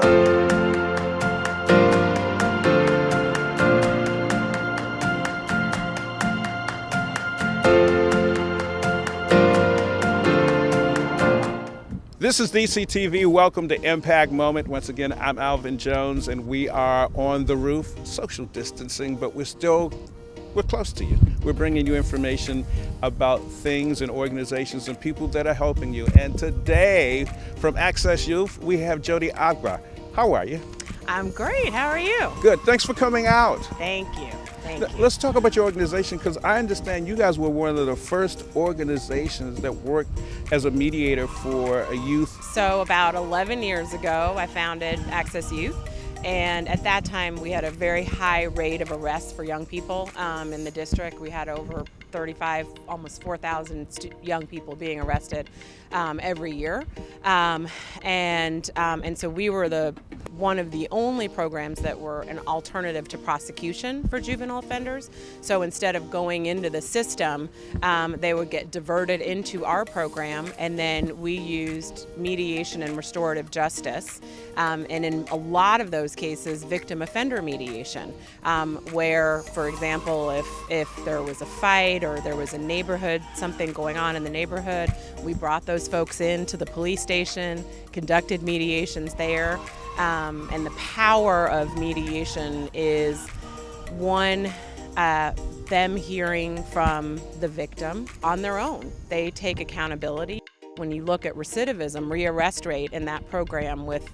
This is DCTV. Welcome to Impact Moment. Once again, I'm Alvin Jones, and we are on the roof, social distancing, but we're close to you. We're bringing you information about things and organizations and people that are helping you. And today, from Access Youth, we have Jody Agba. How are you? I'm great. How are you? Good. Thanks for coming out. Thank you. Let's talk about your organization, because I understand you guys were one of the first organizations that worked as a mediator for a youth. So about 11 years ago, I founded Access Youth. And at that time, we had a very high rate of arrests for young people in the district. We had over 35, almost 4,000 young people being arrested every year. And so we were one of the only programs that were an alternative to prosecution for juvenile offenders. So instead of going into the system, they would get diverted into our program, and then we used mediation and restorative justice. And in a lot of those cases, victim offender mediation, where, for example, if there was a fight or there was a neighborhood, something going on in the neighborhood, we brought those folks into the police station, conducted mediations there. And the power of mediation is, one, them hearing from the victim on their own. They take accountability. When you look at recidivism, rearrest rate in that program with,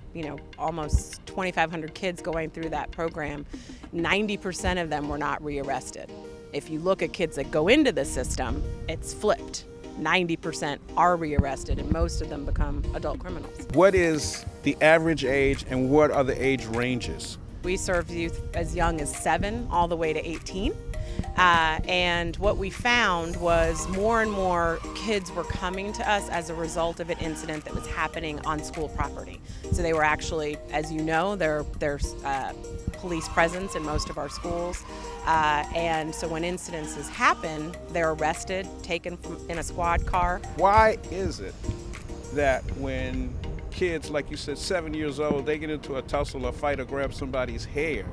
almost 2,500 kids going through that program, 90% of them were not rearrested. If you look at kids that go into the system, it's flipped. 90% are rearrested, and most of them become adult criminals. What is the average age, and what are the age ranges? We serve youth as young as 7 all the way to 18. And what we found was more and more kids were coming to us as a result of an incident that was happening on school property. So they were actually, as you know, there's police presence in most of our schools. And so when incidences happen, they're arrested, taken in a squad car. Why is it that when kids, like you said, 7 years old, they get into a tussle or fight or grab somebody's hair,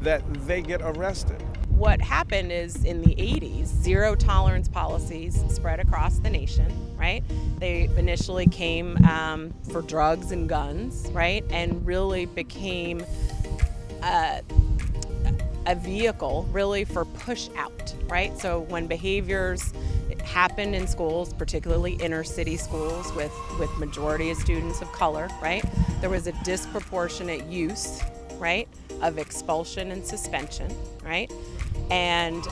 that they get arrested? What happened is, in the 80s, zero tolerance policies spread across the nation, right? They initially came for drugs and guns, right? And really became a vehicle really for push out, right? So when behaviors happened in schools, particularly inner city schools with majority of students of color, right? There was a disproportionate use, right, of expulsion and suspension, right? And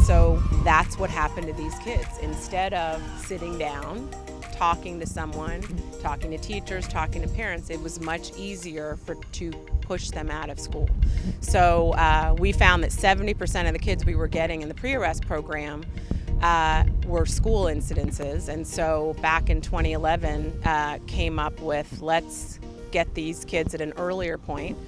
so that's what happened to these kids. Instead of sitting down, talking to someone, talking to teachers, talking to parents, it was much easier to push them out of school. So we found that 70% of the kids we were getting in the pre-arrest program were school incidences. And so back in 2011, came up with, let's get these kids at an earlier point,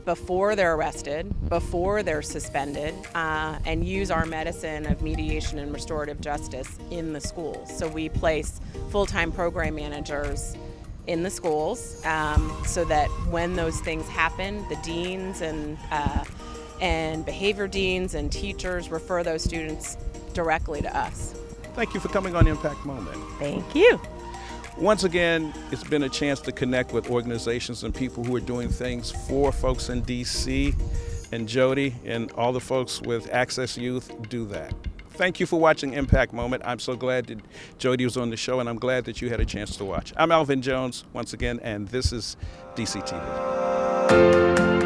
before they're arrested, before they're suspended, and use our medicine of mediation and restorative justice in the schools. So we place full-time program managers in the schools so that when those things happen, the deans and behavior deans and teachers refer those students directly to us. Thank you for coming on Impact Moment. Thank you. Once again, it's been a chance to connect with organizations and people who are doing things for folks in DC, and Jody and all the folks with Access Youth do that. Thank you for watching Impact Moment. I'm so glad that Jody was on the show, and I'm glad that you had a chance to watch. I'm Alvin Jones, once again, and this is DCTV.